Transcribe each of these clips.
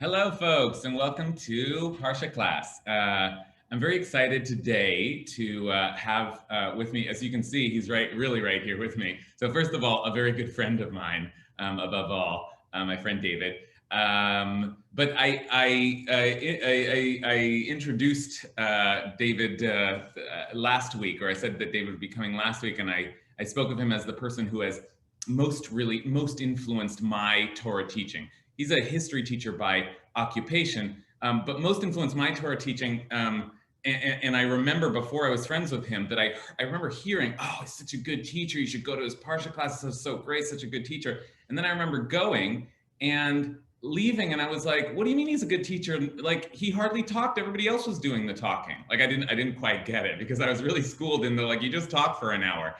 Hello, folks, and welcome to Parsha class. I'm very excited today to have with me, as you can see, he's really right here with me. So first of all, a very good friend of mine, above all, my friend David. But I introduced David last week, or I said that David would be coming last week, and I spoke of him as the person who has most influenced my Torah teaching. He's a history teacher by occupation, but most influenced my Torah teaching. And I remember before I was friends with him that I remember hearing, oh, he's such a good teacher. You should go to his Parsha classes. It's so great, such a good teacher. And then I remember going and leaving, and I was like, what do you mean he's a good teacher? Like, he hardly talked. Everybody else was doing the talking. Like, I didn't quite get it, because I was really schooled in the, like, you just talk for an hour.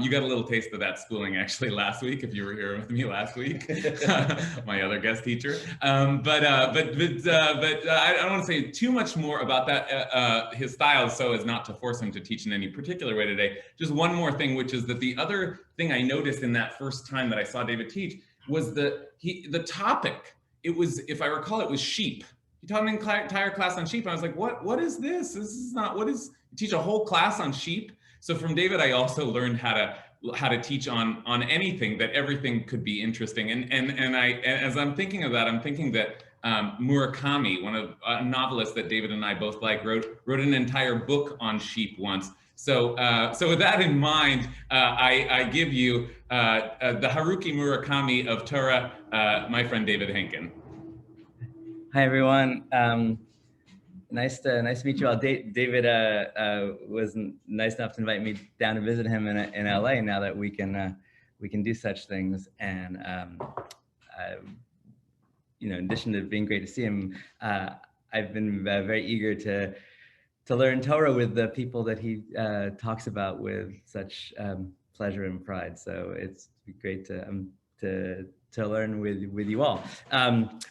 You got a little taste of that schooling actually last week, if you were here with me last week, my other guest teacher. But I don't want to say too much more about that, his style, so as not to force him to teach in any particular way today. Just one more thing, which is that the other thing I noticed in that first time that I saw David teach was the topic. It was, if I recall, it was sheep. He taught an entire class on sheep. And I was like, what is this? This is not, what is, you teach a whole class on sheep? So from David, I also learned how to teach on anything, that everything could be interesting. And as I'm thinking of that, I'm thinking that Murakami, a novelist that David and I both like, wrote an entire book on sheep once. So with that in mind, I give you the Haruki Murakami of Torah, my friend David Henkin. Hi everyone. Nice to meet you all. David was nice enough to invite me down to visit him in LA. Now that we can do such things, and in addition to being great to see him, I've been very eager to learn Torah with the people that he talks about with such pleasure and pride. So it's great to learn with you all.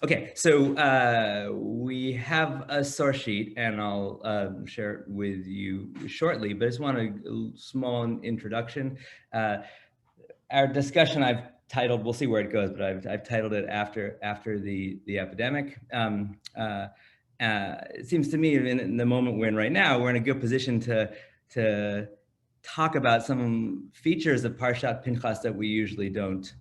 Okay, so we have a source sheet, and I'll share it with you shortly, but I just want a small introduction. Our discussion I've titled, we'll see where it goes, but I've titled it after the epidemic. It seems to me in the moment we're in right now, we're in a good position to talk about some features of Parshat Pinchas that we usually don't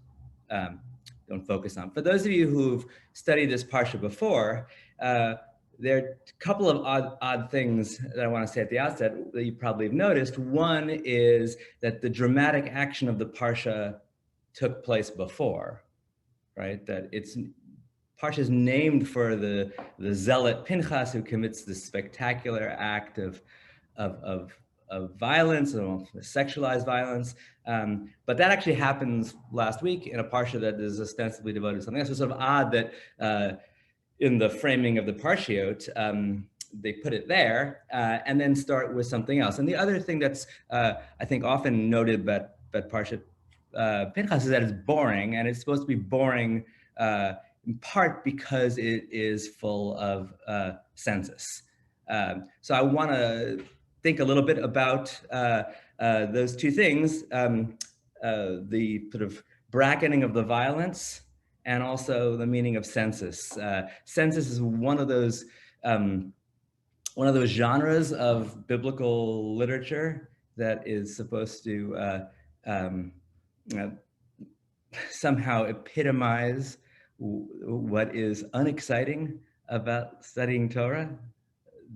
focus on. For those of you who've studied this Parsha before, there are a couple of odd things that I want to say at the outset that you probably have noticed. One is that the dramatic action of the Parsha took place before, right? That Parsha is named for the zealot Pinchas, who commits this spectacular act of violence, sexualized violence. But that actually happens last week in a Parsha that is ostensibly devoted to something else. It's sort of odd that in the framing of the Parshiot, they put it there and then start with something else. And the other thing that's, I think, often noted about Parsha Pinchas is that it's boring, and it's supposed to be boring in part because it is full of census. So I want to think a little bit about those two things, the sort of bracketing of the violence and also the meaning of census. Census is one of those genres of biblical literature that is supposed to somehow epitomize what is unexciting about studying Torah.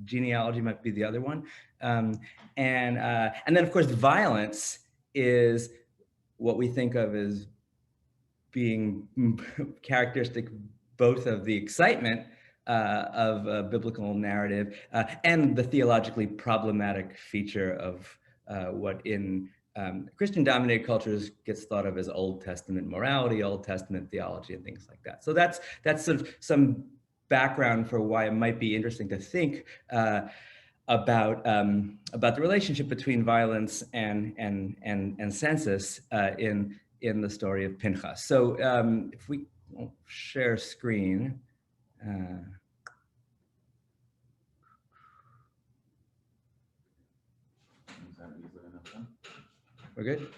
Genealogy might be the other one. And then, of course, violence is what we think of as being characteristic both of the excitement of a biblical narrative and the theologically problematic feature of what in Christian-dominated cultures gets thought of as Old Testament morality, Old Testament theology, and things like that. So that's sort of some background for why it might be interesting to think about the relationship between violence and census in the story of Pinchas. So if we share screen. We're good?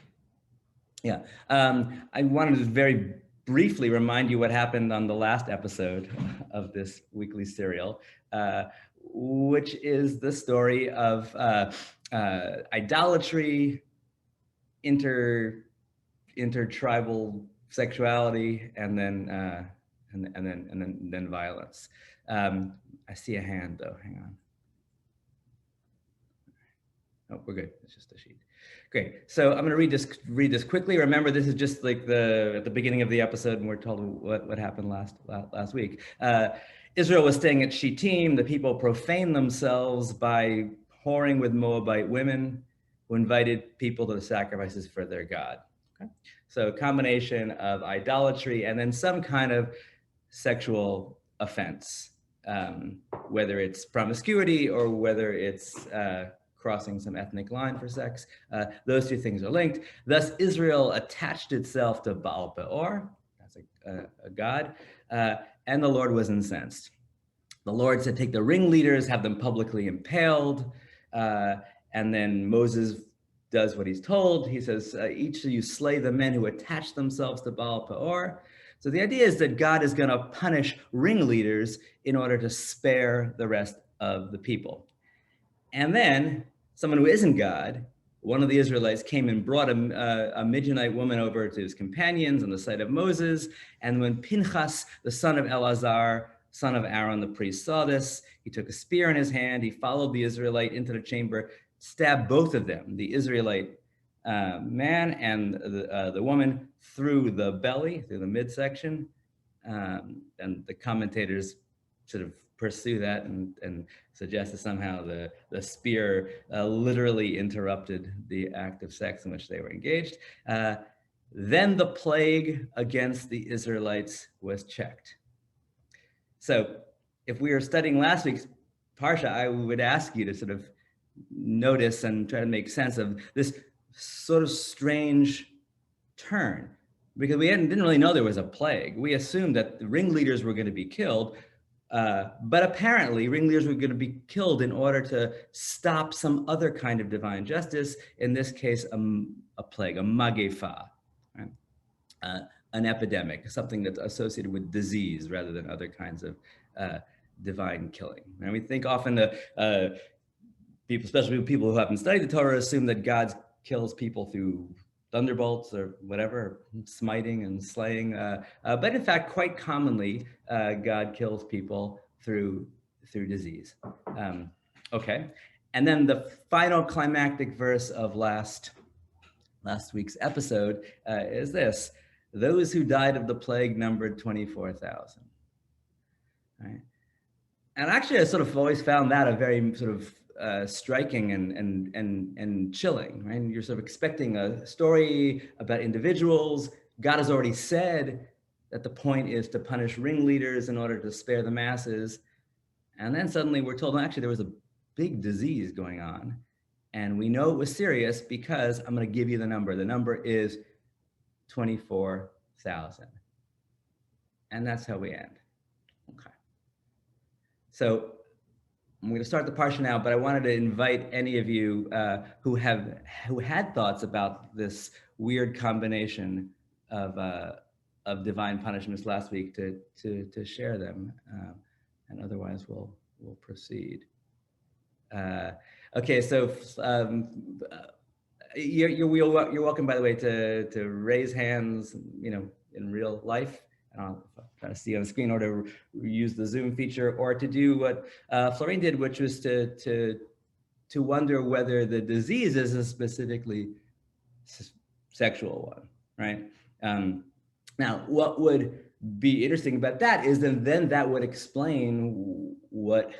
Yeah. I wanted to very briefly remind you what happened on the last episode of this weekly serial, which is the story of idolatry, intertribal sexuality, and then violence. I see a hand though. Hang on. Oh, we're good. It's just a sheet. Great. So I'm going to read this quickly. Remember, this is just like at the beginning of the episode, and we're told what happened last week. Israel was staying at Shittim. The people profaned themselves by whoring with Moabite women who invited people to the sacrifices for their God. Okay? So a combination of idolatry and then some kind of sexual offense, whether it's promiscuity or whether it's crossing some ethnic line for sex. Those two things are linked. Thus, Israel attached itself to Baal Peor, that's a god, and the Lord was incensed. The Lord said, take the ringleaders, have them publicly impaled, and then Moses does what he's told. He says, each of you slay the men who attach themselves to Baal Peor. So the idea is that God is going to punish ringleaders in order to spare the rest of the people. And then someone who isn't God, one of the Israelites, came and brought a Midianite woman over to his companions on the side of Moses. And when Pinchas, the son of Eleazar, son of Aaron, the priest, saw this, he took a spear in his hand. He followed the Israelite into the chamber, stabbed both of them, the Israelite man and the woman, through the belly, through the midsection. And the commentators sort of pursue that and suggest that somehow the spear literally interrupted the act of sex in which they were engaged. Then the plague against the Israelites was checked. So if we were studying last week's Parsha, I would ask you to sort of notice and try to make sense of this sort of strange turn, because we didn't really know there was a plague. We assumed that the ringleaders were going to be killed, but apparently ringleaders were going to be killed in order to stop some other kind of divine justice, in this case, a plague, a magefa, right? An epidemic, something that's associated with disease rather than other kinds of divine killing. And we think often people, especially people who haven't studied the Torah, assume that God kills people through thunderbolts or whatever, smiting and slaying. But in fact, quite commonly, God kills people through disease. Okay, and then the final climactic verse of last week's episode is this: those who died of the plague numbered 24,000. Right, and actually, I sort of always found that a very sort of striking and chilling, right? And you're sort of expecting a story about individuals. God has already said that the point is to punish ringleaders in order to spare the masses. And then suddenly we're told, well, actually, there was a big disease going on. And we know it was serious because I'm going to give you the number. The number is 24,000. And that's how we end. Okay. So I'm going to start the Parsha now, but I wanted to invite any of you who had thoughts about this weird combination of divine punishments last week to share them, and otherwise we'll proceed. Okay, so you're welcome, by the way, to raise hands, in real life. I'll try to see on the screen, or to use the Zoom feature, or to do what Florine did, which was to wonder whether the disease is a specifically sexual one, right? Now, what would be interesting about that is then that would explain what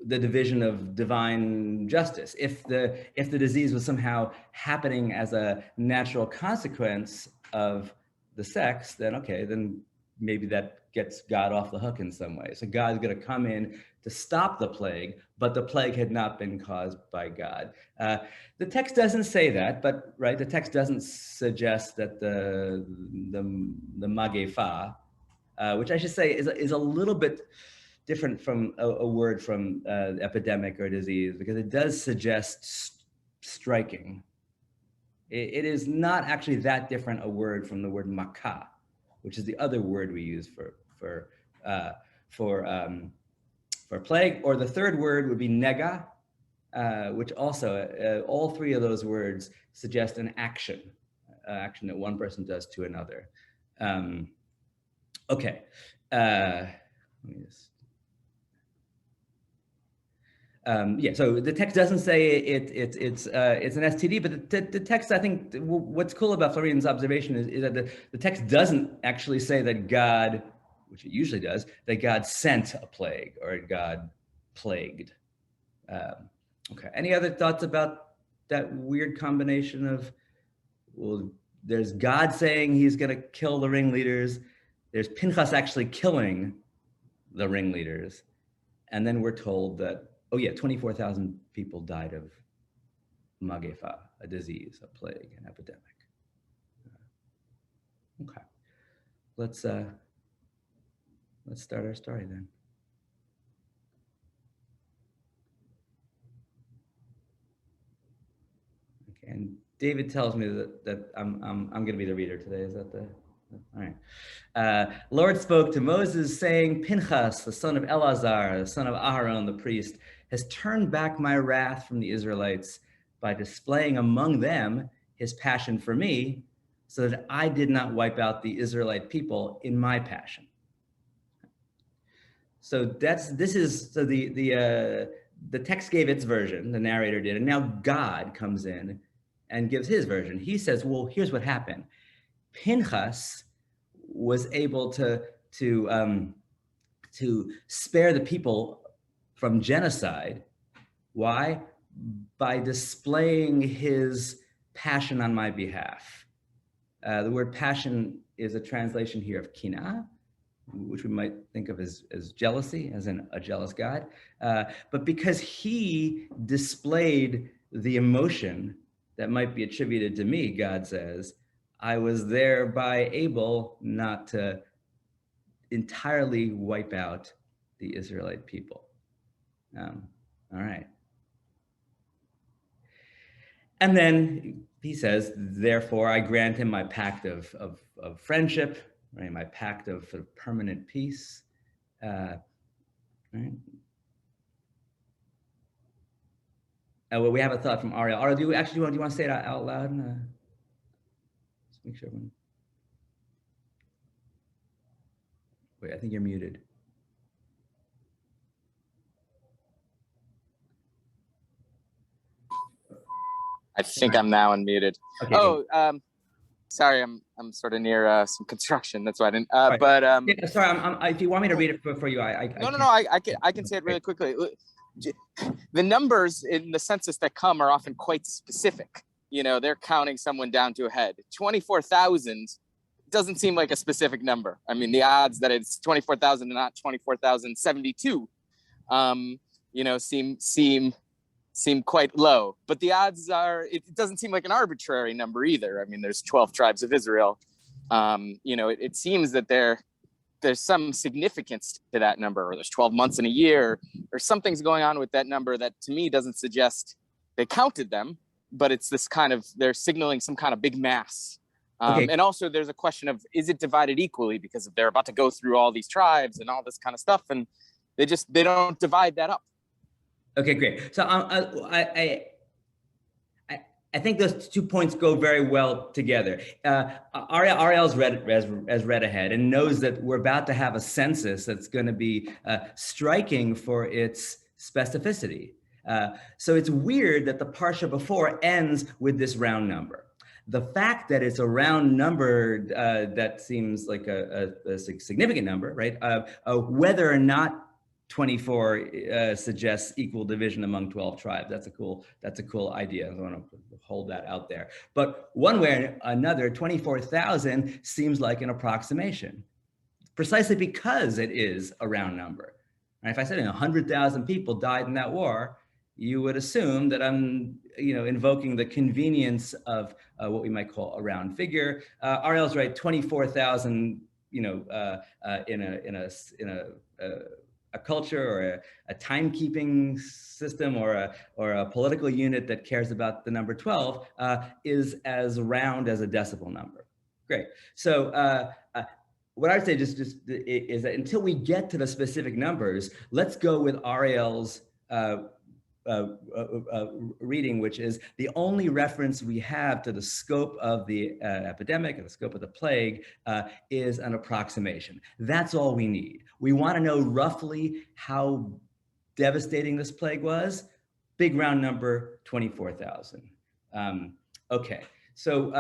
the division of divine justice. If the disease was somehow happening as a natural consequence of the sex, then okay, then maybe that gets God off the hook in some way. So God's going to come in to stop the plague, but the plague had not been caused by God. The text doesn't say that, but right, the text doesn't suggest that the magefa, which I should say is a little bit different from a word from epidemic or disease, because it does suggest striking. It is not actually that different a word from the word makah, which is the other word we use for plague. Or the third word would be nega, which also, all three of those words suggest an action, action that one person does to another. Okay, let me just. Yeah, so the text doesn't say it's an STD, but the text, I think, what's cool about Florian's observation is that the text doesn't actually say that God, which it usually does, that God sent a plague or God plagued. Okay, any other thoughts about that weird combination of, well, there's God saying he's going to kill the ringleaders, there's Pinchas actually killing the ringleaders, and then we're told that, oh yeah, 24,000 people died of magefa, a disease, a plague, an epidemic. Okay, let's start our story then. Okay, and David tells me that I'm going to be the reader today. Is that the? All right. Lord spoke to Moses, saying, Pinchas, the son of Eleazar, the son of Aharon, the priest, has turned back my wrath from the Israelites by displaying among them his passion for me, so that I did not wipe out the Israelite people in my passion. So the text gave its version, the narrator did, and now God comes in and gives his version. He says, well, here's what happened. Pinchas was able to spare the people from genocide. Why? By displaying his passion on my behalf. The word passion is a translation here of kina, which we might think of as jealousy, as in a jealous God. But because he displayed the emotion that might be attributed to me, God says, I was thereby able not to entirely wipe out the Israelite people. All right. And then he says, therefore, I grant him my pact of friendship, right? My pact of permanent peace. Right? Well, we have a thought from Ariel. Ariel, do you want to say it out loud? Let's make sure. Wait, I think you're muted. I think I'm now unmuted. Okay, oh, sorry, I'm sort of near some construction. That's why I didn't. Right. But yeah, sorry, if you want me to read it for you, I no, I can say it really quickly. The numbers in the census that come are often quite specific. You know, they're counting someone down to a head. 24,000 doesn't seem like a specific number. I mean, the odds that it's 24,000 and not 24,072, you know, seem quite low. But the odds are, it doesn't seem like an arbitrary number either. I mean, there's 12 tribes of Israel. You know, it seems that there's some significance to that number, or there's 12 months in a year, or something's going on with that number that to me doesn't suggest they counted them, but it's this kind of, they're signaling some kind of big mass. Okay. And also there's a question of, is it divided equally? Because if they're about to go through all these tribes and all this kind of stuff, and they don't divide that up. Okay, great. So I think those 2 points go very well together. Ariel's read ahead and knows that we're about to have a census that's going to be striking for its specificity. So it's weird that the Parsha before ends with this round number. The fact that it's a round number that seems like a significant number, right? Whether or not 24 suggests equal division among 12 tribes. That's a cool idea. I want to hold that out there. But one way or another, 24,000 seems like an approximation, precisely because it is a round number. And if I said 100,000 people died in that war, you would assume that I'm, invoking the convenience of what we might call a round figure. Ariel's right, 24,000, in a culture or a timekeeping system or a political unit that cares about the number 12 is as round as a decimal number. Great. So what I would say just is that until we get to the specific numbers, let's go with Ariel's reading, which is the only reference we have to the scope of the epidemic and the scope of the plague is an approximation. That's all we need. We want to know roughly how devastating this plague was. Big round number, 24,000. Okay, so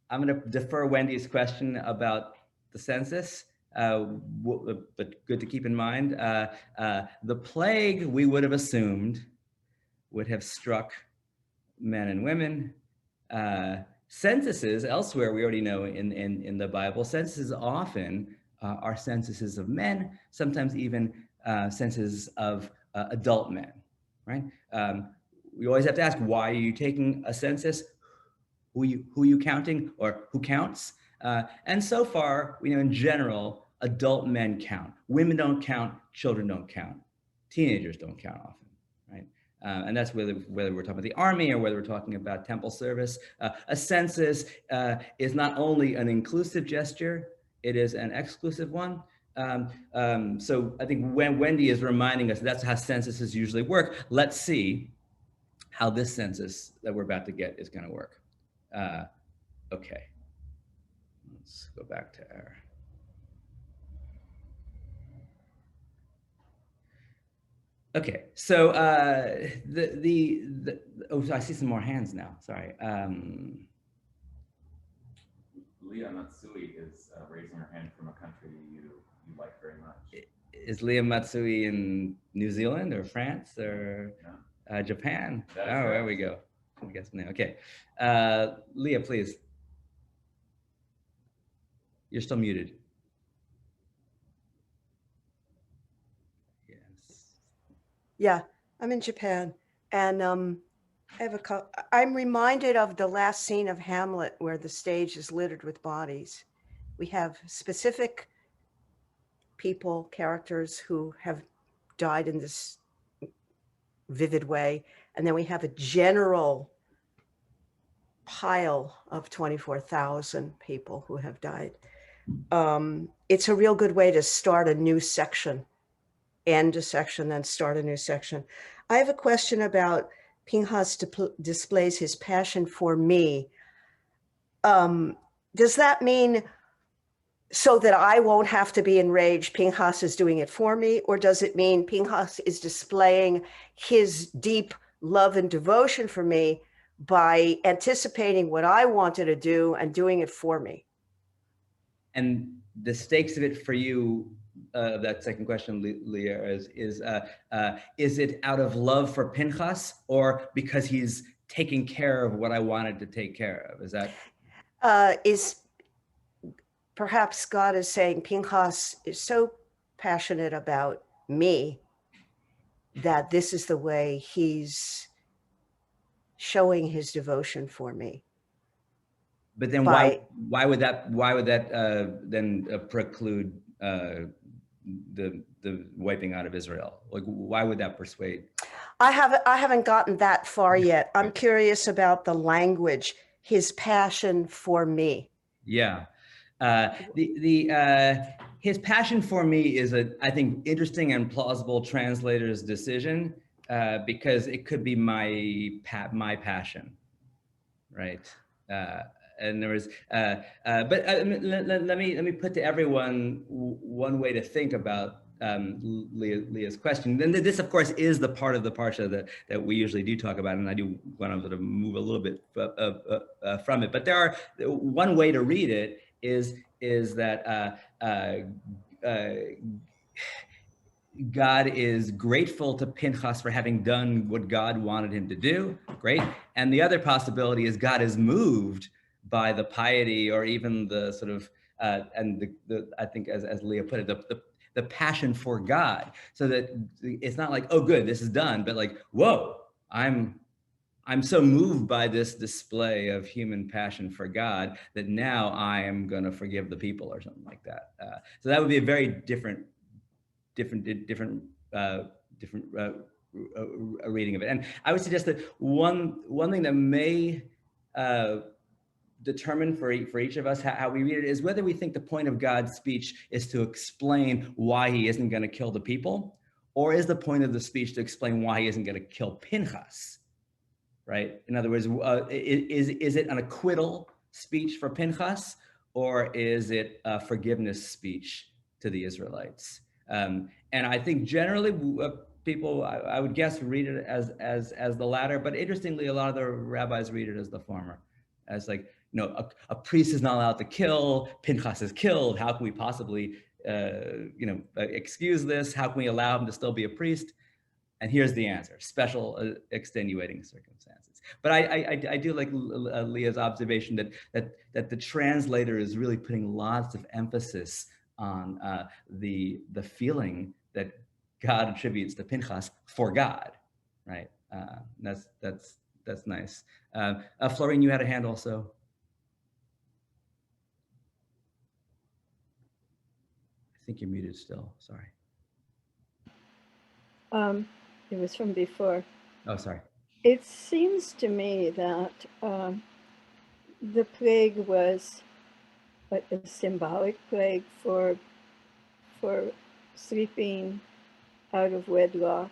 I'm going to defer Wendy's question about the census. But good to keep in mind, the plague we would have assumed would have struck men and women. Censuses elsewhere, we already know in the Bible, censuses often are censuses of men, sometimes even censuses of adult men, right? We always have to ask, why are you taking a census? Who you counting, or who counts? And so far, we know in general, adult men count. Women don't count, children don't count. Teenagers don't count often, right? And that's whether we're talking about the army or whether we're talking about temple service. A census is not only an inclusive gesture, it is an exclusive one. So I think when Wendy is reminding us that's how censuses usually work, let's see how this census that we're about to get is going to work. Okay, let's go back to our. Okay, so oh, I see some more hands now. Sorry. Leah Matsui is raising her hand from a country you like very much. Is Leah Matsui in New Zealand or France or Japan? Oh, there we go. I guess now. Okay, Leah, please. You're still muted. Yes. Yeah, I'm in Japan, and I'm reminded of the last scene of Hamlet where the stage is littered with bodies. We have specific people, characters who have died in this vivid way, and then we have a general pile of 24,000 people who have died. It's a real good way to start a new section, end a section, then start a new section. I have a question about Pinchas displays his passion for me. Does that mean so that I won't have to be enraged, Pinchas is doing it for me? Or does it mean Pinchas is displaying his deep love and devotion for me by anticipating what I wanted to do and doing it for me? And the stakes of it for you, that second question, Leah, is it out of love for Pinchas or because he's taking care of what I wanted to take care of? Is that? Perhaps God is saying Pinchas is so passionate about me that this is the way he's showing his devotion for me. But then why would that then preclude the wiping out of Israel? Like, why would that persuade? I haven't gotten that far yet. I'm curious about the language, his passion for me. Yeah. His passion for me is I think, interesting and plausible translator's decision, because it could be my passion, right? And there was, but let me put to everyone one way to think about Leah's question. Then this, of course, is the part of the Parsha that we usually do talk about, and I do want to sort of move a little bit from it. But there are one way to read it is that God is grateful to Pinchas for having done what God wanted him to do. Great. And the other possibility is God is moved by the piety, or even the sort of and the I think as Leah put it, the passion for God, so that it's not like, oh good, this is done, but like, whoa, I'm so moved by this display of human passion for God that now I am going to forgive the people, or something like that. So that would be a very different reading of it. And I would suggest that one thing that may determine for each of us how we read it is whether we think the point of God's speech is to explain why he isn't going to kill the people, or is the point of the speech to explain why he isn't going to kill Pinchas, right? In other words, is it an acquittal speech for Pinchas, or is it a forgiveness speech to the Israelites? And I think generally people, I would guess, read it as the latter, but interestingly, a lot of the rabbis read it as the former, as like, you know, a priest is not allowed to kill, Pinchas is killed, how can we possibly, excuse this? How can we allow him to still be a priest? And here's the answer: special extenuating circumstances. But I do like Leah's observation that the translator is really putting lots of emphasis on the feeling that God attributes to Pinchas for God, right? That's nice. Florine, you had a hand also. I think you're muted still. Sorry. It was from before. Oh, sorry. It seems to me that the plague was a symbolic plague for sleeping out of wedlock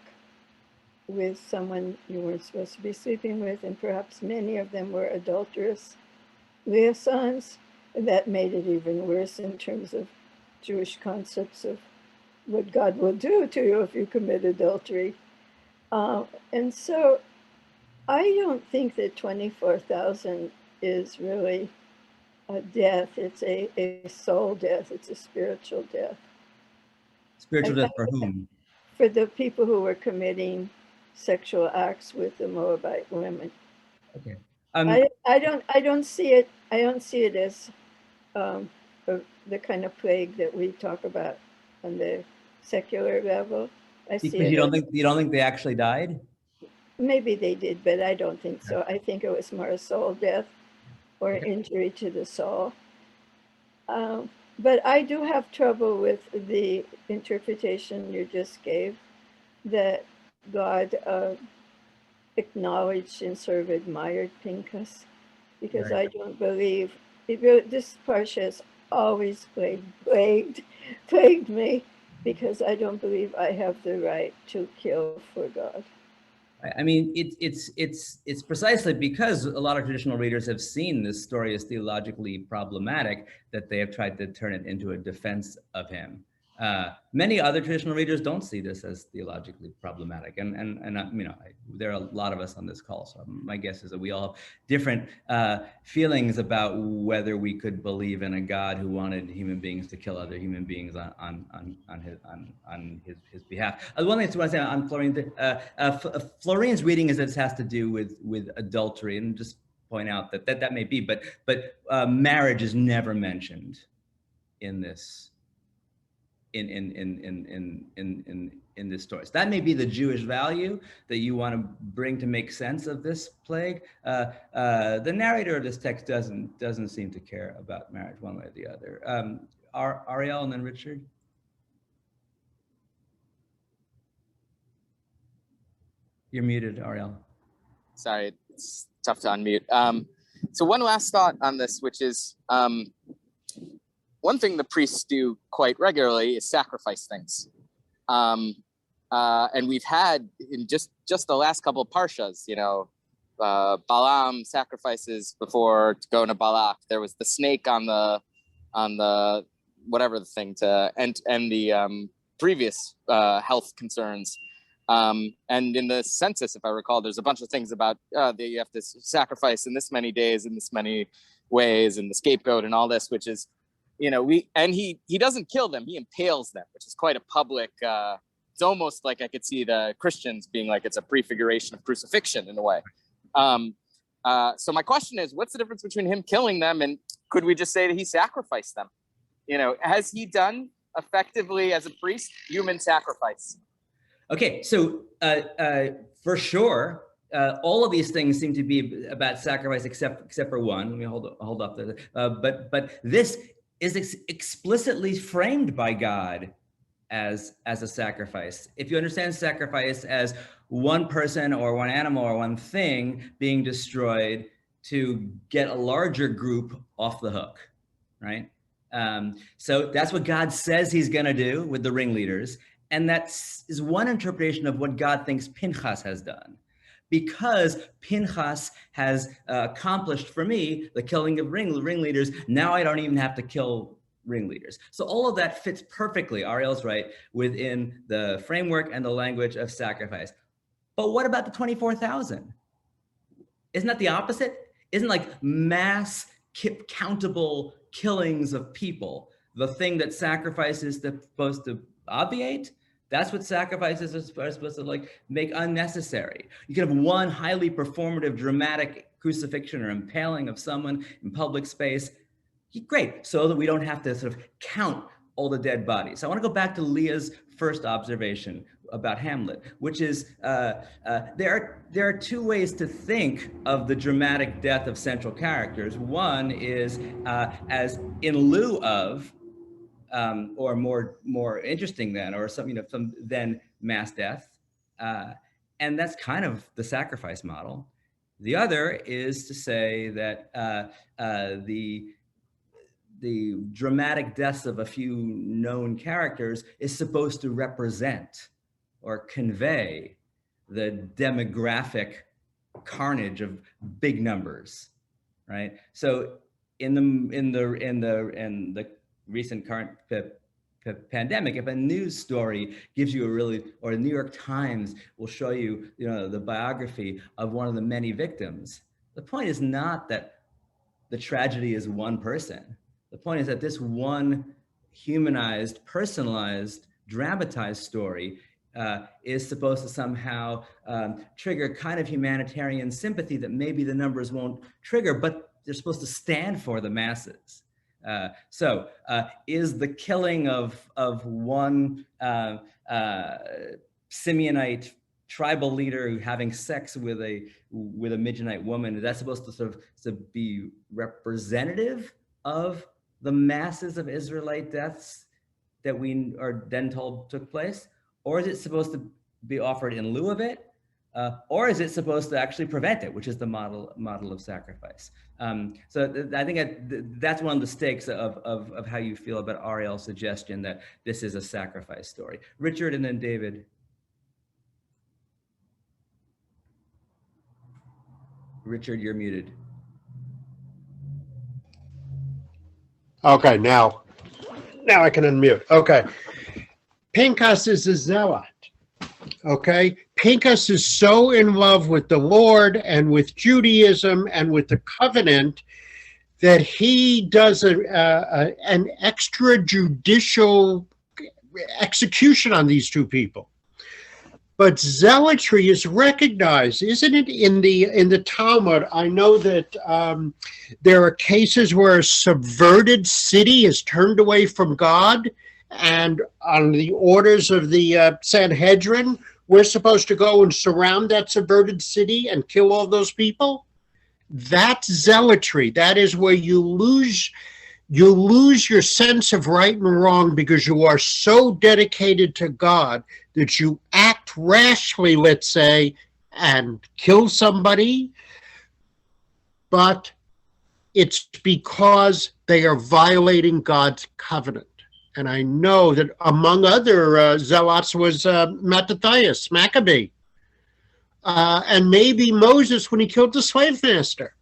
with someone you weren't supposed to be sleeping with, and perhaps many of them were adulterous liaisons. That made it even worse in terms of Jewish concepts of what God will do to you if you commit adultery. And so I don't think that 24,000 is really a death. It's a soul death. It's a spiritual death. Spiritual death for whom? For the people who were committing sexual acts with the Moabite women. Okay. I don't see it. I don't see it as the kind of plague that we talk about on the secular level. I see because it you don't think they actually died? Maybe they did, but I don't think so. I think it was more a soul death or injury to the soul. But I do have trouble with the interpretation you just gave, that God acknowledged and sort of admired Pinchas, because I don't believe, this Pasrsha has always plagued me, because I don't believe I have the right to kill for God. I mean, it's precisely because a lot of traditional readers have seen this story as theologically problematic that they have tried to turn it into a defense of him. Many other traditional readers don't see this as theologically problematic, and there are a lot of us on this call, so my guess is that we all have different feelings about whether we could believe in a God who wanted human beings to kill other human beings on his behalf. One thing I want to say on Florine, Florine's reading is that it has to do with adultery, and just point out that may be, but marriage is never mentioned in this. In this story. So that may be the Jewish value that you want to bring to make sense of this plague. The narrator of this text doesn't seem to care about marriage one way or the other. Ariel and then Richard. You're muted, Ariel. Sorry, it's tough to unmute. So one last thought on this, which is, one thing the priests do quite regularly is sacrifice things. And we've had in just the last couple of parshas, Balaam sacrifices before going to Balak. There was the snake on the whatever the thing to and the previous health concerns. And in the census, if I recall, there's a bunch of things about that you have to sacrifice in this many days, in this many ways, and the scapegoat and all this, which is, he doesn't kill them, he impales them, which is quite a public, it's almost like I could see the Christians being like, it's a prefiguration of crucifixion in a way. So my question is, what's the difference between him killing them and could we just say that he sacrificed them? Has he done effectively as a priest human sacrifice? Okay, so for sure, all of these things seem to be about sacrifice, except for one. Let me hold up there. But this is explicitly framed by God as a sacrifice. If you understand sacrifice as one person or one animal or one thing being destroyed to get a larger group off the hook, right? So that's what God says he's going to do with the ringleaders. And that is one interpretation of what God thinks Pinchas has done. Because Pinchas has accomplished for me the killing of ringleaders, now I don't even have to kill ringleaders. So all of that fits perfectly, Ariel's right, within the framework and the language of sacrifice. But what about the 24,000? Isn't that the opposite? Isn't like mass countable killings of people the thing that sacrifice is supposed to obviate? That's what sacrifices are supposed to like make unnecessary. You can have one highly performative, dramatic crucifixion or impaling of someone in public space. Great, so that we don't have to sort of count all the dead bodies. I want to go back to Leah's first observation about Hamlet, which is there are two ways to think of the dramatic death of central characters. One is as in lieu of, or more interesting than, or some than mass death, and that's kind of the sacrifice model. The other is to say that the dramatic deaths of a few known characters is supposed to represent or convey the demographic carnage of big numbers, right? So in the recent current pandemic, if a news story gives you or the New York Times will show you, the biography of one of the many victims, the point is not that the tragedy is one person. The point is that this one humanized, personalized, dramatized story is supposed to somehow trigger kind of humanitarian sympathy that maybe the numbers won't trigger, but they're supposed to stand for the masses. So is the killing of one Simeonite tribal leader having sex with a Midianite woman, is that supposed to sort of to be representative of the masses of Israelite deaths that we are then told took place? Or is it supposed to be offered in lieu of it? Or is it supposed to actually prevent it, which is the model of sacrifice? So I think that's one of the stakes of how you feel about Ariel's suggestion that this is a sacrifice story. Richard and then David. Richard, you're muted. Okay, now I can unmute. Okay. Pinchas is a zealot. Okay. Pinchas is so in love with the Lord and with Judaism and with the covenant that he does an extrajudicial execution on these two people. But zealotry is recognized, isn't it, in the Talmud? I know that there are cases where a subverted city is turned away from God, and on the orders of the Sanhedrin, we're supposed to go and surround that subverted city and kill all those people. That's zealotry. That is where you lose your sense of right and wrong because you are so dedicated to God that you act rashly, let's say, and kill somebody, but it's because they are violating God's covenant. And I know that among other zealots was Mattathias, Maccabee, and maybe Moses when he killed the slave master.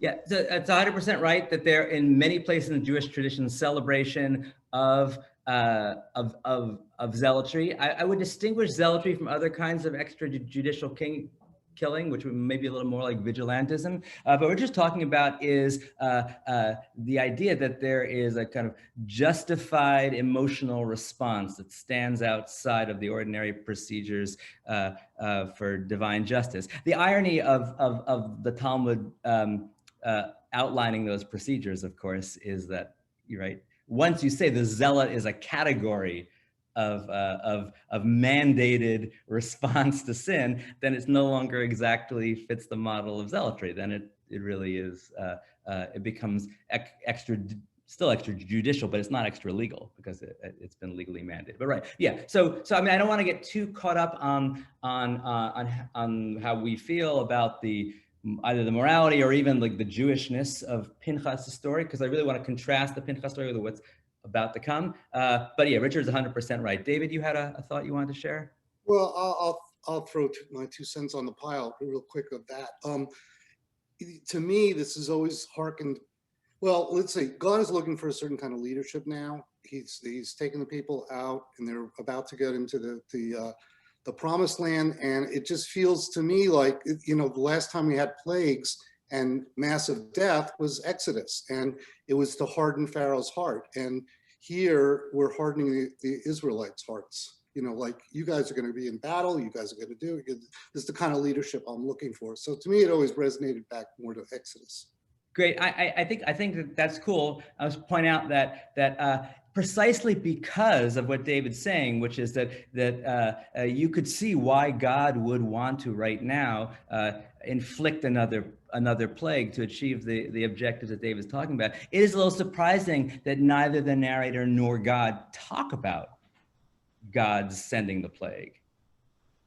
Yeah, so it's 100% right that there, in many places in the Jewish tradition, celebration of zealotry. I would distinguish zealotry from other kinds of extrajudicial killing, which would maybe a little more like vigilantism. But what we're just talking about is the idea that there is a kind of justified emotional response that stands outside of the ordinary procedures for divine justice. The irony of the Talmud outlining those procedures, of course, is that, you're right, once you say the zealot is a category of mandated response to sin, then it's no longer exactly fits the model of zealotry. Then it really is, it becomes still extrajudicial, but it's not extra legal because it's been legally mandated. But right, yeah. So I mean, I don't want to get too caught up on how we feel about the either the morality or even like the Jewishness of Pinchas' story, because I really want to contrast the Pinchas story with what's about to come. But yeah, Richard's 100% right. David, you had a thought you wanted to share? Well, I'll throw my 2 cents on the pile real quick of that. To me, this has always harkened. Well, let's see. God is looking for a certain kind of leadership now. He's taking the people out, and they're about to get into the promised land. And it just feels to me like, the last time we had plagues and massive death was Exodus, and it was to harden Pharaoh's heart. And here we're hardening the Israelites' hearts. Like, you guys are going to be in battle. You guys are going to do it. This is the kind of leadership I'm looking for. So to me, it always resonated back more to Exodus. Great. I think that's cool. I was point out that precisely because of what David's saying, which is that you could see why God would want to right now inflict another plague to achieve the objectives that David's talking about. It is a little surprising that neither the narrator nor God talk about God's sending the plague,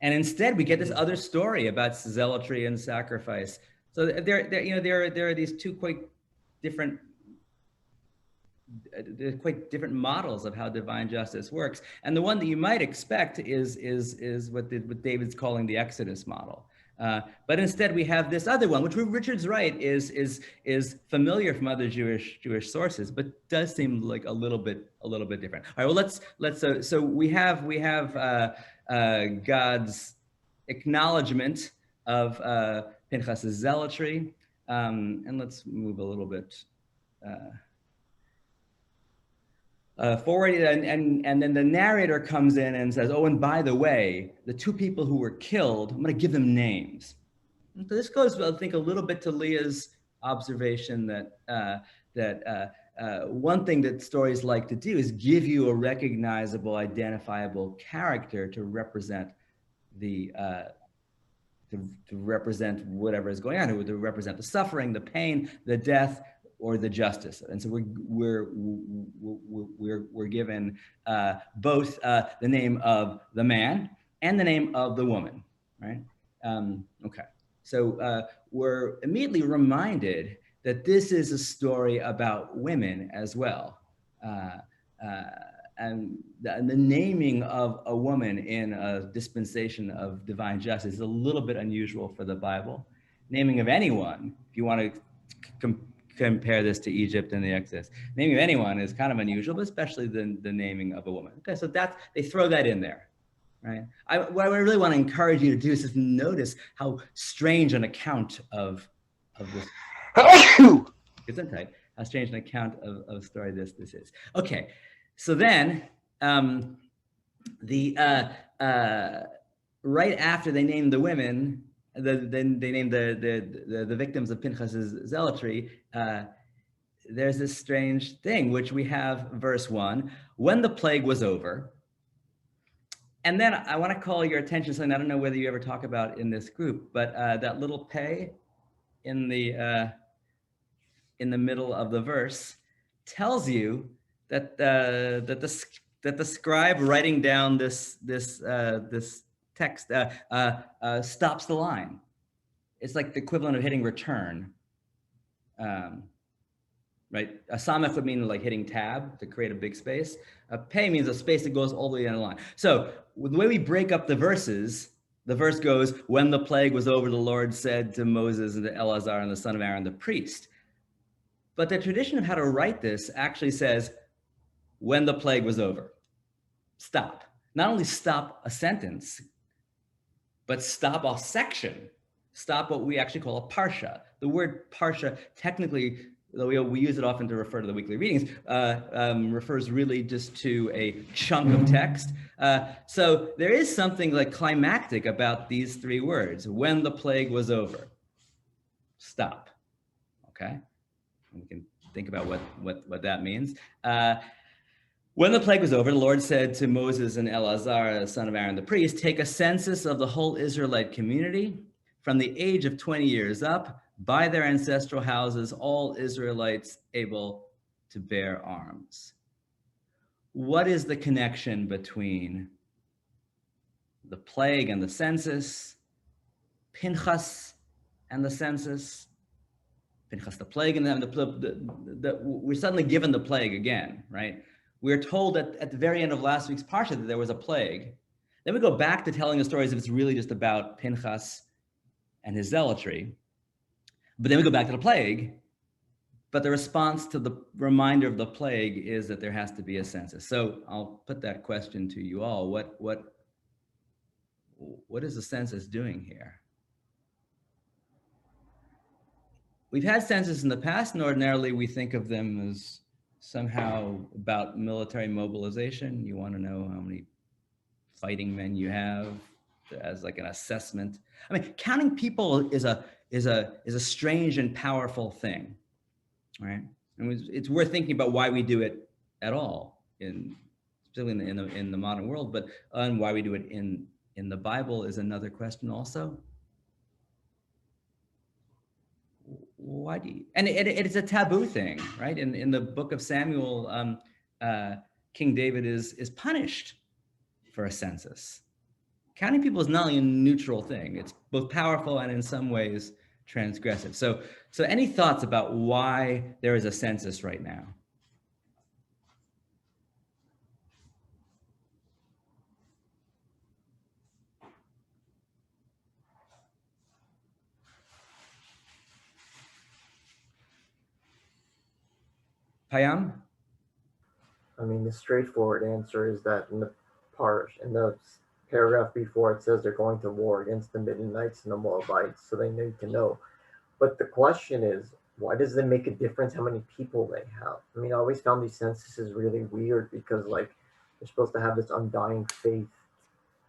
and instead we get this other story about zealotry and sacrifice. So there are these two quite different models of how divine justice works, and the one that you might expect is what David's calling the Exodus model. But instead we have this other one, which Richard's right is familiar from other Jewish sources, but does seem like a little bit different. All right, well let's so we have God's acknowledgement of Pinchas's zealotry, and let's move a little bit forward, and then the narrator comes in and says, oh, and by the way, the 2 people who were killed, I'm going to give them names. And so this goes, I think, a little bit to Leah's observation that one thing that stories like to do is give you a recognizable, identifiable character to represent to represent whatever is going on, to represent the suffering, the pain, the death, or the justice. And so we're given both the name of the man and the name of the woman, right? Okay, so we're immediately reminded that this is a story about women as well. And the naming of a woman in a dispensation of divine justice is a little bit unusual for the Bible. Naming of anyone, if you want to compare this to Egypt and the Exodus, naming of anyone is kind of unusual, but especially the naming of a woman. Okay, so they throw that in there, right? What I really want to encourage you to do is just notice how strange an account of this. How strange an account of story this is. Okay. So then, right after they named the women, then they named the victims of Pinchas's zealotry. There's this strange thing, which we have verse 1, when the plague was over. And then I want to call your attention to something I don't know whether you ever talk about in this group, but that little pay in the middle of the verse tells you that the scribe writing down this text stops the line. It's like the equivalent of hitting return, right? A samech would mean like hitting tab to create a big space. A pay means a space that goes all the way down the line. So the way we break up the verses, the verse goes, when the plague was over, the Lord said to Moses and to Eleazar and the son of Aaron, the priest. But the tradition of how to write this actually says, when the plague was over. Stop. Not only stop a sentence, but stop a section. Stop what we actually call a Pasrsha. The word Pasrsha, technically, though we use it often to refer to the weekly readings, refers really just to a chunk of text. So there is something like climactic about these 3 words. When the plague was over. Stop. Okay? We can think about what that means. When the plague was over, the Lord said to Moses and Eleazar, the son of Aaron the priest, take a census of the whole Israelite community from the age of 20 years up, by their ancestral houses, all Israelites able to bear arms. What is the connection between the plague and the census, Pinchas and the census, Pinchas the plague, and then we're suddenly given the plague again, right? We're told at the very end of last week's Parsha that there was a plague. Then we go back to telling the stories if it's really just about Pinchas and his zealotry. But then we go back to the plague. But the response to the reminder of the plague is that there has to be a census. So I'll put that question to you all. What is the census doing here? We've had census in the past, and ordinarily we think of them as somehow about military mobilization. You want to know how many fighting men you have as like an assessment. I mean, counting people is a strange and powerful thing, right? And it's worth thinking about why we do it at all, particularly in the modern world, but and why we do it in the Bible is another question also. Why do you, and it's a taboo thing, right? In the book of Samuel, King David is punished for a census. Counting people is not only a neutral thing, it's both powerful and in some ways transgressive. So any thoughts about why there is a census right now? Payam? I mean, the straightforward answer is that in the paragraph before, it says they're going to war against the Midianites and the Moabites, so they need to know. But the question is, why does it make a difference how many people they have? I mean, I always found these censuses really weird because, like, they're supposed to have this undying faith,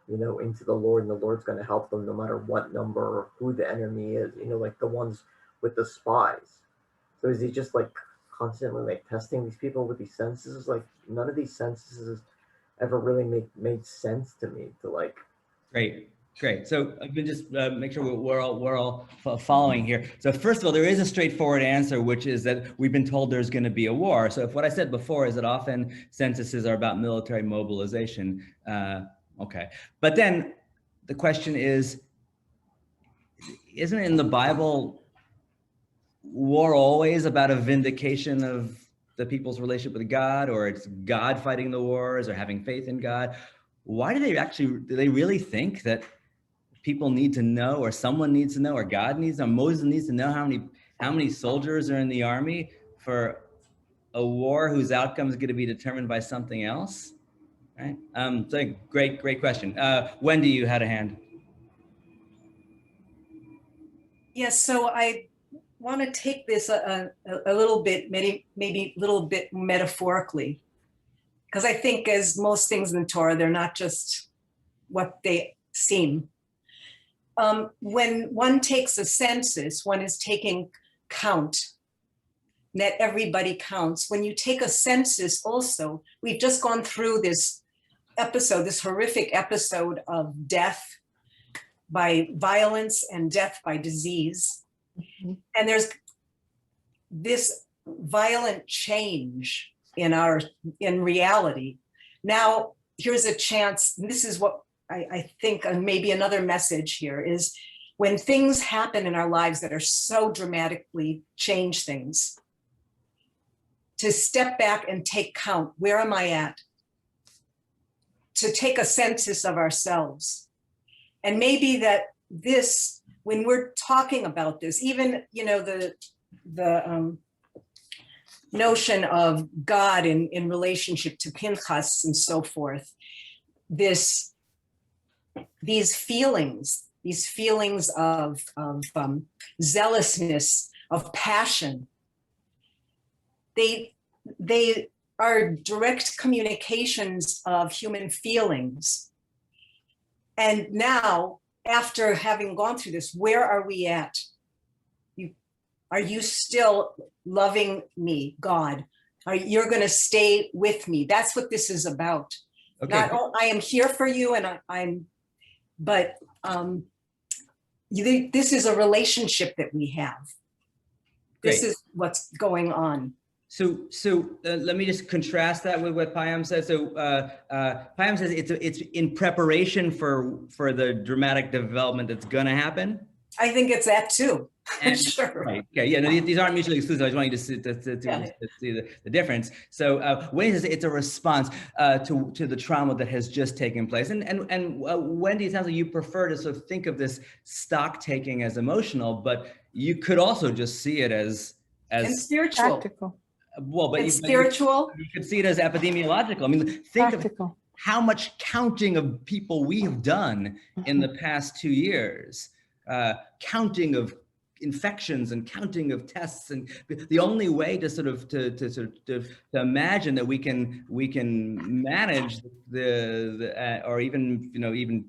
you know, into the Lord, and the Lord's going to help them no matter what number or who the enemy is, you know, like the ones with the spies. So is he just like constantly like testing these people with these censuses? Like, none of these censuses ever really made sense to me to like. Great. So I'm gonna just make sure we're all following here. So first of all, there is a straightforward answer, which is that we've been told there's going to be a war. So if what I said before is that often censuses are about military mobilization, okay. But then the question is, isn't it in the Bible war always about a vindication of the people's relationship with God, or it's God fighting the wars, or having faith in God? Why do they really think that people need to know, or someone needs to know, or God needs to know, Moses needs to know how many soldiers are in the army for a war whose outcome is going to be determined by something else? Right? So great question. Wendy, you had a hand. Yes, so I want to take this a little bit, maybe a little bit metaphorically, because I think, as most things in the Torah, they're not just what they seem. When one takes a census, one is taking count. That everybody counts. When you take a census also, we've just gone through this episode, this horrific episode of death by violence and death by disease. Mm-hmm. And there's this violent change in reality. Now, here's a chance, and this is what I think maybe another message here is, when things happen in our lives that are so dramatically change things, to step back and take count. Where am I at? To take a census of ourselves. And maybe that this, when we're talking about this, even, you know, the notion of God in relationship to Pinchas and so forth, these feelings of zealousness, of passion, they are direct communications of human feelings. And now, after having gone through this, where are we at? Are you still loving me, God? You're going to stay with me? That's what this is about. Okay. Not, oh, I am here for you, and this is a relationship that we have. This Great. Is what's going on. So let me just contrast that with what Payam says. So Payam says it's in preparation for the dramatic development that's going to happen. I think it's that too. And, Sure. right. Yeah. No, these aren't mutually exclusive. I just want you to see the difference. So Wendy says it's a response to the trauma that has just taken place. And Wendy, it sounds like you prefer to sort of think of this stock taking as emotional, but you could also just see it as and spiritual. Practical. Well, but spiritual. You could see it as epidemiological. I mean, think Practical. of how much counting of people we have done in the past 2 years, counting of infections and counting of tests, and the only way to sort of to imagine that we can manage the or even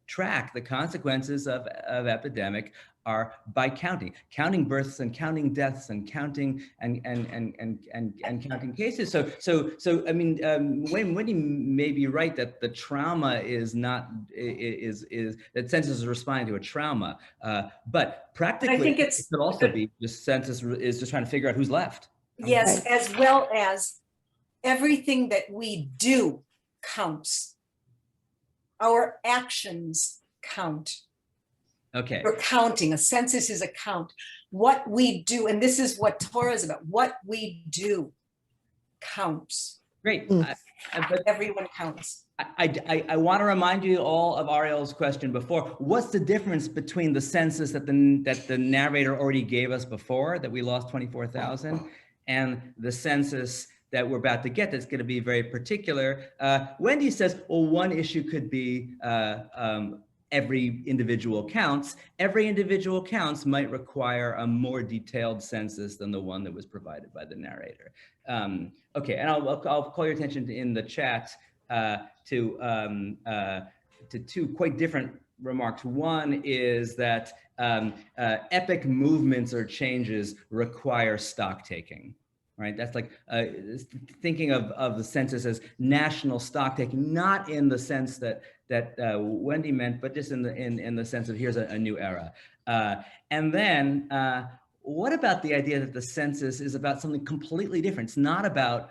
track the consequences of epidemic are by counting births and counting deaths and counting and counting cases. So I mean, Wendy may be right that the trauma is not that Census is responding to a trauma, but practically I think it could also be just Census is just trying to figure out who's left. Yes, as well as everything that we do counts. Our actions count. Okay. We're counting. A census is a count. What we do, and this is what Torah is about. What we do counts. Great. But everyone counts. I want to remind you all of Ariel's question before. What's the difference between the census that the narrator already gave us before, that we lost 24,000, and the census that we're about to get that's going to be very particular? Wendy says, well, one issue could be every individual counts. Every individual counts might require a more detailed census than the one that was provided by the narrator. Okay, and I'll call your attention in the chat to two quite different remarks. One is that epic movements or changes require stock taking. Right, that's like thinking of the census as national stock taking, not in the sense that Wendy meant, but just in the sense of here's a new era. And then what about the idea that the census is about something completely different? It's not about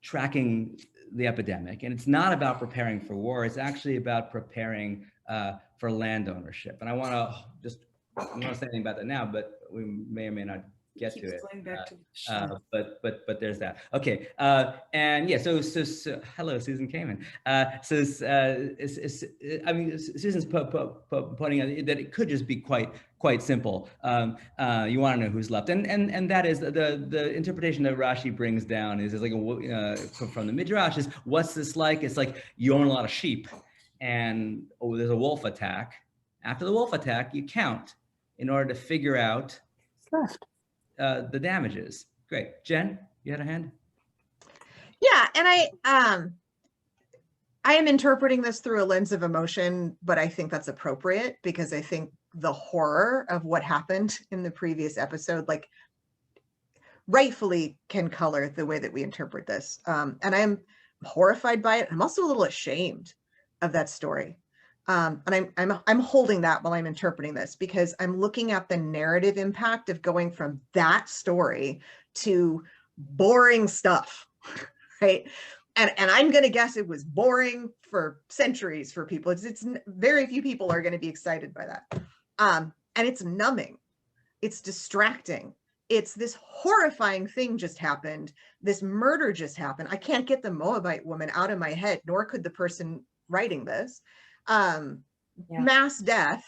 tracking the epidemic, and it's not about preparing for war. It's actually about preparing for land ownership. And I want to I'm not saying anything about that now, but we may or may not get to it. Going back to the but there's that. Okay, and yeah. So hello, Susan Kamen. I mean, Susan's pointing out that it could just be quite simple. You want to know who's left, and that is the interpretation that Rashi brings down is like from the Midrash is, what's this like? It's like you own a lot of sheep, and there's a wolf attack. After the wolf attack, you count in order to figure out left. The damages. Great. Jen, you had a hand? Yeah, and I am interpreting this through a lens of emotion, but I think that's appropriate because I think the horror of what happened in the previous episode, like, rightfully can color the way that we interpret this. And I'm horrified by it. I'm also a little ashamed of that story. And I'm holding that while I'm interpreting this, because I'm looking at the narrative impact of going from that story to boring stuff, right? And I'm going to guess it was boring for centuries for people. It's very few people are going to be excited by that. And it's numbing. It's distracting. It's this horrifying thing just happened. This murder just happened. I can't get the Moabite woman out of my head, nor could the person writing this. Mass death.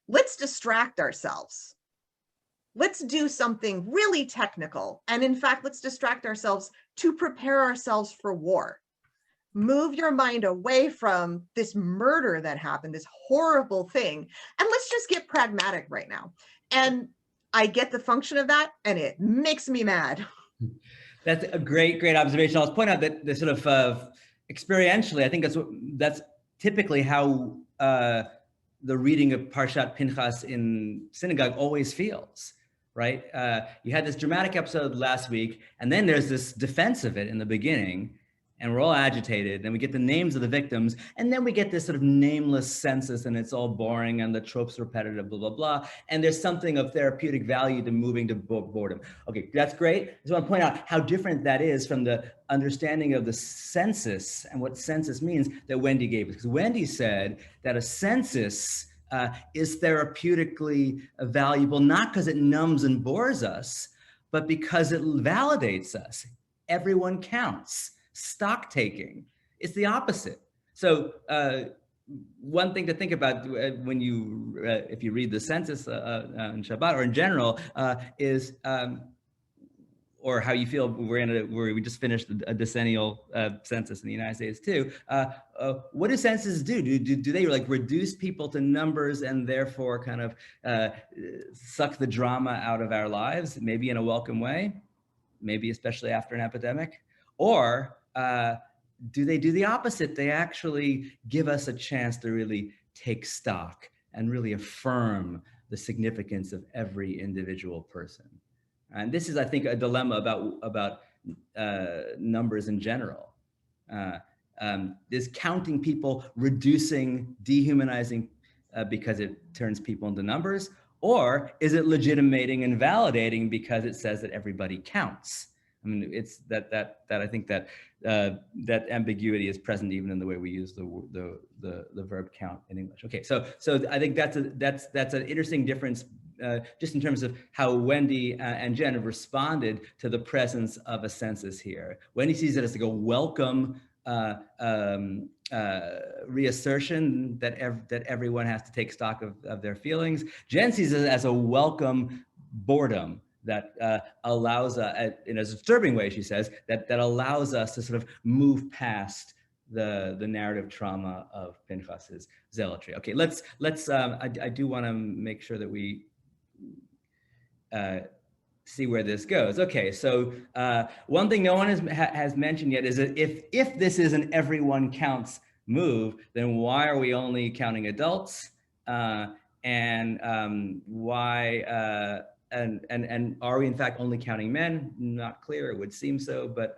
Let's distract ourselves. Let's do something really technical. And in fact, let's distract ourselves to prepare ourselves for war. Move your mind away from this murder that happened, this horrible thing. And let's just get pragmatic right now. And I get the function of that, and it makes me mad. That's a great observation. I'll point out that the sort of experientially, I think that's typically how the reading of Parshat Pinchas in synagogue always feels, right? You had this dramatic episode last week, and then there's this defense of it in the beginning, and we're all agitated, and we get the names of the victims, and then we get this sort of nameless census, and it's all boring, and the tropes repetitive, blah, blah, blah, and there's something of therapeutic value to moving to boredom. Okay, that's great. I just want to point out how different that is from the understanding of the census and what census means that Wendy gave us. Because Wendy said that a census is therapeutically valuable, not because it numbs and bores us, but because it validates us. Everyone counts. Stock taking. It's the opposite. So one thing to think about when you, if you read the census on Shabbat or in general, is, or how you feel, where we just finished a decennial census in the United States too. What do censuses do? Do they like reduce people to numbers and therefore kind of suck the drama out of our lives, maybe in a welcome way, maybe especially after an epidemic? Or do they do the opposite? They actually give us a chance to really take stock and really affirm the significance of every individual person. And this is, I think, a dilemma about numbers in general. Is counting people reducing, dehumanizing because it turns people into numbers? Or is it legitimating and validating because it says that everybody counts? I mean, it's that I think that that ambiguity is present even in the way we use the verb count in English. Okay, so I think that's an interesting difference just in terms of how Wendy and Jen have responded to the presence of a census here. Wendy sees it as like a welcome reassertion that everyone has to take stock of their feelings. Jen sees it as a welcome boredom that allows, in a disturbing way, she says, that allows us to sort of move past the narrative trauma of Pinchas's zealotry. Okay, let's. I do want to make sure that we see where this goes. Okay, so one thing no one has mentioned yet is that if this is an everyone counts move, then why are we only counting adults? And why? And are we in fact only counting men? Not clear, it would seem so, but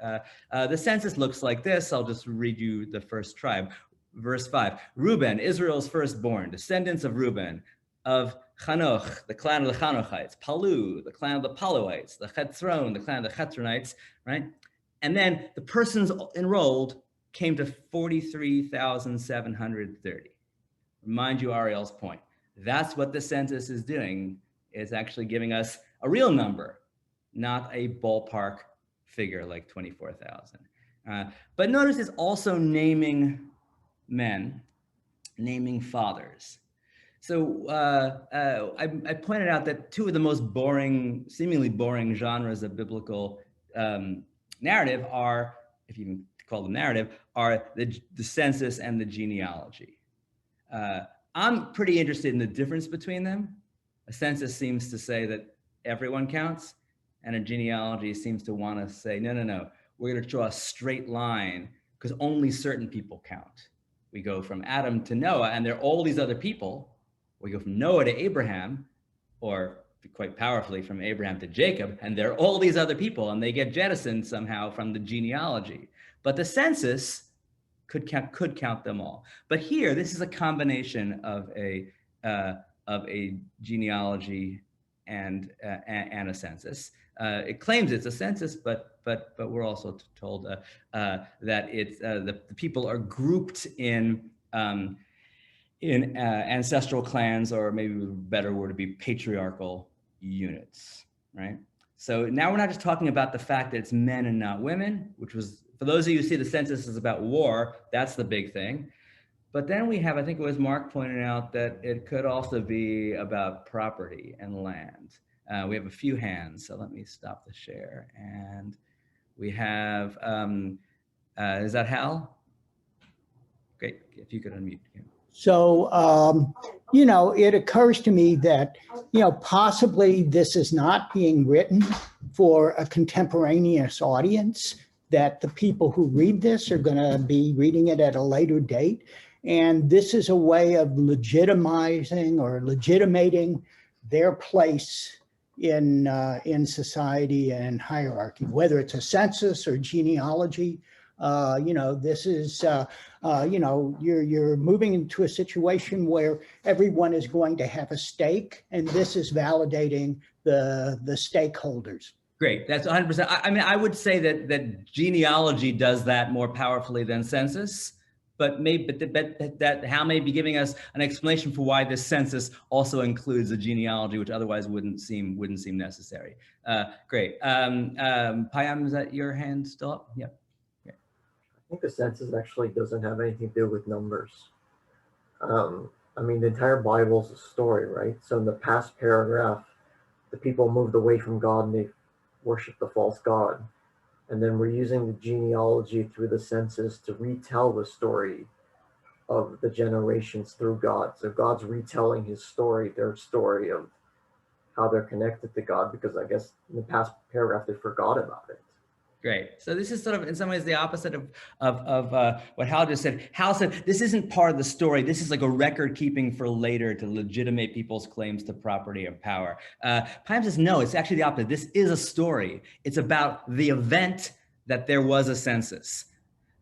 the census looks like this. I'll just read you the first tribe. Verse 5, Reuben, Israel's firstborn, descendants of Reuben, of Chanoch, the clan of the Chanochites, Palu, the clan of the Paluites, the Chetzron, the clan of the Chetzronites, right? And then the persons enrolled came to 43,730. Remind you Ariel's point. That's what the census is doing. Is actually giving us a real number, not a ballpark figure like 24,000. But notice it's also naming men, naming fathers. So I pointed out that two of the most boring, seemingly boring genres of biblical narrative are, if you can call them narrative, are the census and the genealogy. I'm pretty interested in the difference between them. A census seems to say that everyone counts, and a genealogy seems to want to say, no, we're going to draw a straight line because only certain people count. We go from Adam to Noah, and there are all these other people. We go from Noah to Abraham, or quite powerfully from Abraham to Jacob, and there are all these other people, and they get jettisoned somehow from the genealogy. But the census could count them all. But here, this is a combination of a genealogy and a census. It claims it's a census, but we're also told that it's the people are grouped in ancestral clans, or maybe a better word would be patriarchal units, right? So now we're not just talking about the fact that it's men and not women, which was, for those of you who see the census is about war, that's the big thing. But then we have, I think it was Mark pointed out, that it could also be about property and land. We have a few hands, so let me stop the share. And we have, is that Hal? Great, if you could unmute him. So, it occurs to me that, possibly this is not being written for a contemporaneous audience, that the people who read this are going to be reading it at a later date. And this is a way of legitimizing or legitimating their place in society and hierarchy, whether it's a census or genealogy. This is, you're moving into a situation where everyone is going to have a stake, and this is validating the stakeholders. Great, that's 100%. I mean, I would say that genealogy does that more powerfully than census. but that Hal may be giving us an explanation for why this census also includes a genealogy, which otherwise wouldn't seem necessary. Great. Payam, is that your hand still up? Yep. I think the census actually doesn't have anything to do with numbers. I mean, the entire Bible is a story, right? So in the past paragraph, the people moved away from God and they worshiped the false god. And then we're using the genealogy through the census to retell the story of the generations through God. So God's retelling his story, their story of how they're connected to God, because I guess in the past paragraph they forgot about it. Great. So this is sort of, in some ways, the opposite of what Hal just said. Hal said, this isn't part of the story. This is like a record keeping for later to legitimate people's claims to property or power. Payam says, no, it's actually the opposite. This is a story. It's about the event that there was a census.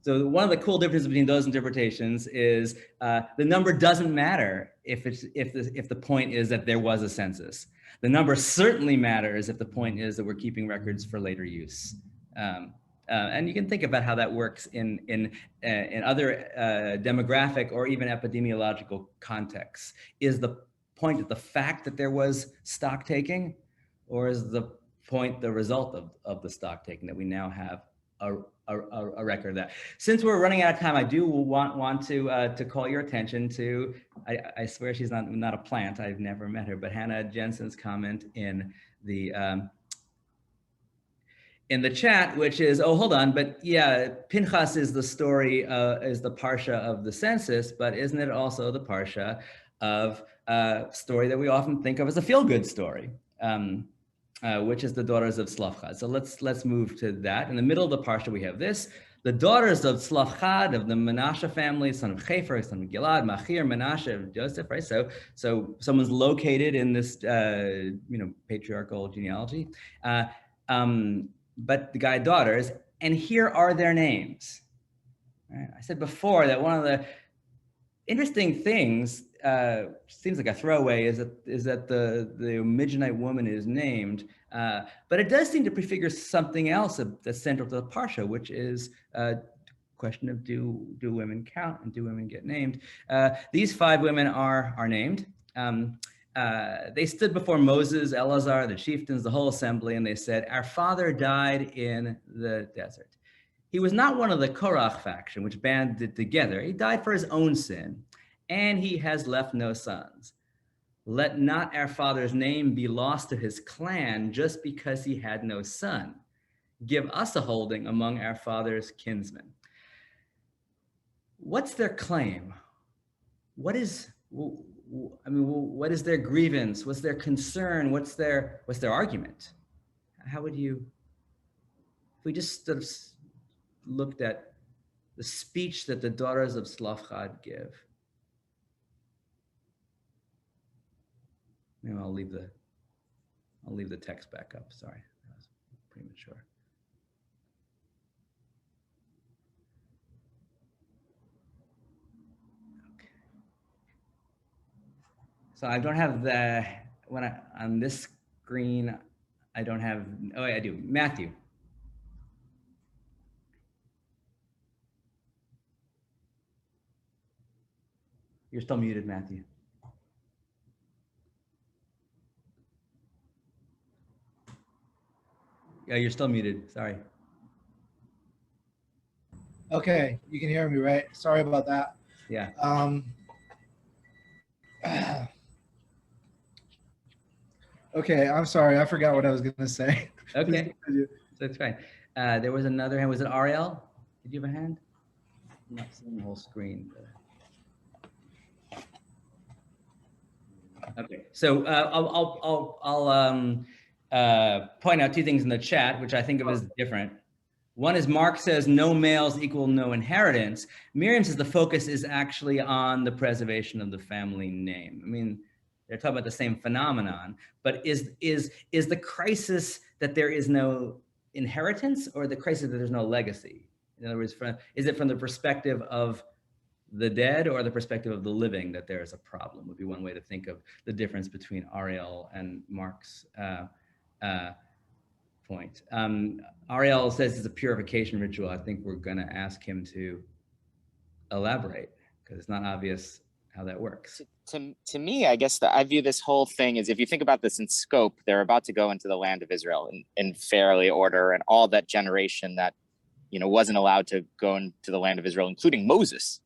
So one of the cool differences between those interpretations is the number doesn't matter if the point is that there was a census. The number certainly matters if the point is that we're keeping records for later use. And you can think about how that works in other demographic or even epidemiological contexts. Is the point that the fact that there was stock taking, or is the point the result of the stock taking, that we now have a record of that? Since we're running out of time, I do want to call your attention to, I swear she's not a plant, I've never met her, but Hannah Jensen's comment in the chat, which is, oh, hold on, but yeah, Pinchas is the story, is the Parsha of the census, but isn't it also the Parsha of a story that we often think of as a feel-good story, which is the Daughters of Slavka. So let's move to that. In the middle of the Parsha, we have this: the Daughters of Slavka, of the Menashe family, son of Chefer, son of Gilad, Machir, Menashe, of Joseph, right? So someone's located in this, patriarchal genealogy. But the guy daughters, and here are their names. Right? I said before that one of the interesting things, seems like a throwaway, is that the Midianite woman is named, but it does seem to prefigure something else that's central to the Parsha, which is a question of do women count and do women get named? These 5 women are named. They stood before Moses, Eleazar, the chieftains, the whole assembly, and they said, our father died in the desert. He was not one of the Korach faction, which banded together. He died for his own sin, and he has left no sons. Let not our father's name be lost to his clan just because he had no son. Give us a holding among our father's kinsmen. What's their claim? What is their grievance? What's their concern? What's their argument? How would you, if we just sort of looked at the speech that the Daughters of Slavka give? Maybe I'll leave the text back up. Sorry, that was premature. So I don't have on this screen, I don't have, oh, I do, Matthew. You're still muted, Matthew. Yeah, you're still muted, sorry. Okay, you can hear me, right? Sorry about that. Yeah. Okay, I'm sorry. I forgot what I was going to say. Okay, that's fine. There was another hand. Was it Ariel? Did you have a hand? I'm not seeing the whole screen. Okay, so I'll point out 2 things in the chat, which I think of as different. One is Mark says no males equal no inheritance. Miriam says the focus is actually on the preservation of the family name. I mean, they're talking about the same phenomenon, but is the crisis that there is no inheritance, or the crisis that there's no legacy? In other words, is it from the perspective of the dead or the perspective of the living that there is a problem? Would be one way to think of the difference between Ariel and Mark's point. Ariel says it's a purification ritual. I think we're going to ask him to elaborate, because it's not obvious how that works. To me, I guess that I view this whole thing as, if you think about this in scope, they're about to go into the land of Israel in fairly order, and all that generation that, you know, wasn't allowed to go into the land of Israel, including Moses,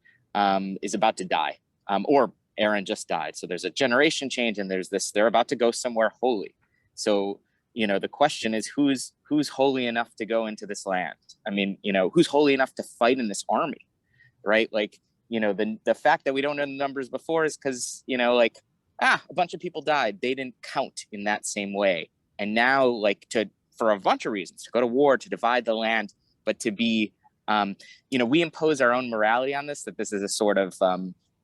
is about to die, or Aaron just died. So there's a generation change, and there's this, they're about to go somewhere holy. So, you know, the question is, who's holy enough to go into this land? I mean, you know, who's holy enough to fight in this army, right? Like, you know, the fact that we don't know the numbers before is because, you know, like, a bunch of people died. They didn't count in that same way. And now, like, for a bunch of reasons, to go to war, to divide the land, but to be, you know, we impose our own morality on this, that this is a sort of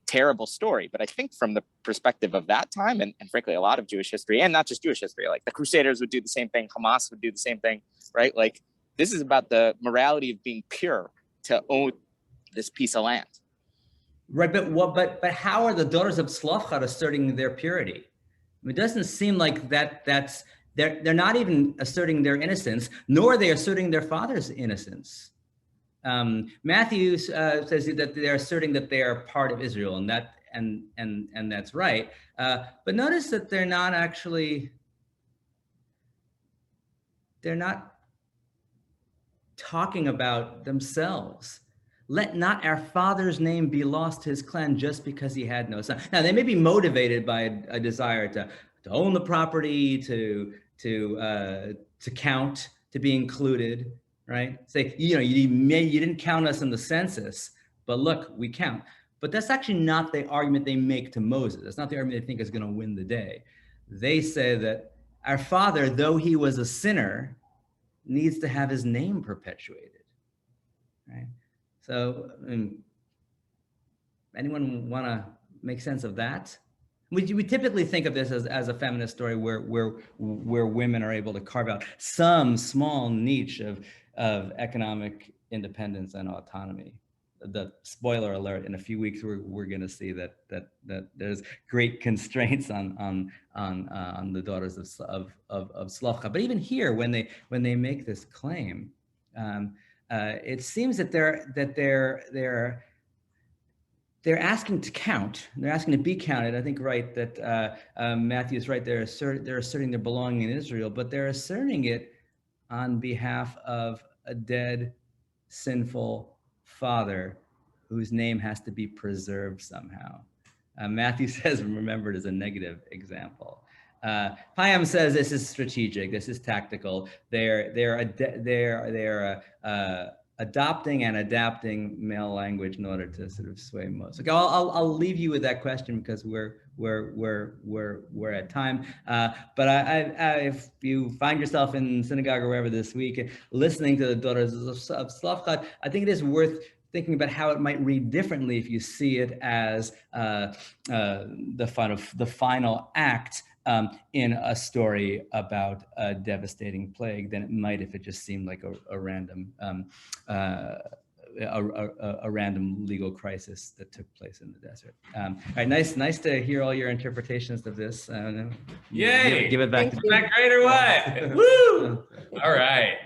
terrible story. But I think from the perspective of that time, and frankly, a lot of Jewish history, and not just Jewish history, like the Crusaders would do the same thing, Hamas would do the same thing, right? Like, this is about the morality of being pure to own this piece of land. Right, but how are the daughters of Slavka asserting their purity? I mean, it doesn't seem like they're not even asserting their innocence, nor are they asserting their father's innocence. Matthew says that they're asserting that they are part of Israel, and that's right. But notice that they're not talking about themselves. Let not our father's name be lost to his clan just because he had no son. Now, they may be motivated by a desire to own the property, to count, to be included, right? Say, you know, you didn't count us in the census, but look, we count. But that's actually not the argument they make to Moses. That's not the argument they think is going to win the day. They say that our father, though he was a sinner, needs to have his name perpetuated, right? So, anyone want to make sense of that? We typically think of this as a feminist story where women are able to carve out some small niche of economic independence and autonomy. The spoiler alert: in a few weeks, we're going to see that there's great constraints on the daughters of Slavka. But even here, when they make this claim, it seems that they're asking to count. They're asking to be counted. I think right that Matthew's right. They're asserting their belonging in Israel, but they're asserting it on behalf of a dead, sinful father whose name has to be preserved somehow. Matthew says remembered as a negative example. Payam says this is strategic. This is tactical. They're adopting and adapting male language in order to sort of sway most. Okay, I'll leave you with that question because we're at time. But if you find yourself in synagogue or wherever this week, listening to the Daughters of Slavka, I think it is worth thinking about how it might read differently if you see it as the final act in a story about a devastating plague than it might if it just seemed like a random legal crisis that took place in the desert. All right, nice to hear all your interpretations of this. Yay! Give it back. Is that great or what? Woo! All right.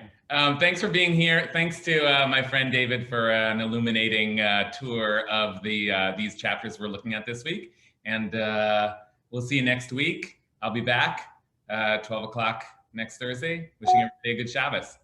Thanks for being here. Thanks to my friend David for an illuminating tour of these chapters we're looking at this week. And we'll see you next week. I'll be back 12 o'clock next Thursday. Wishing everybody a good Shabbos.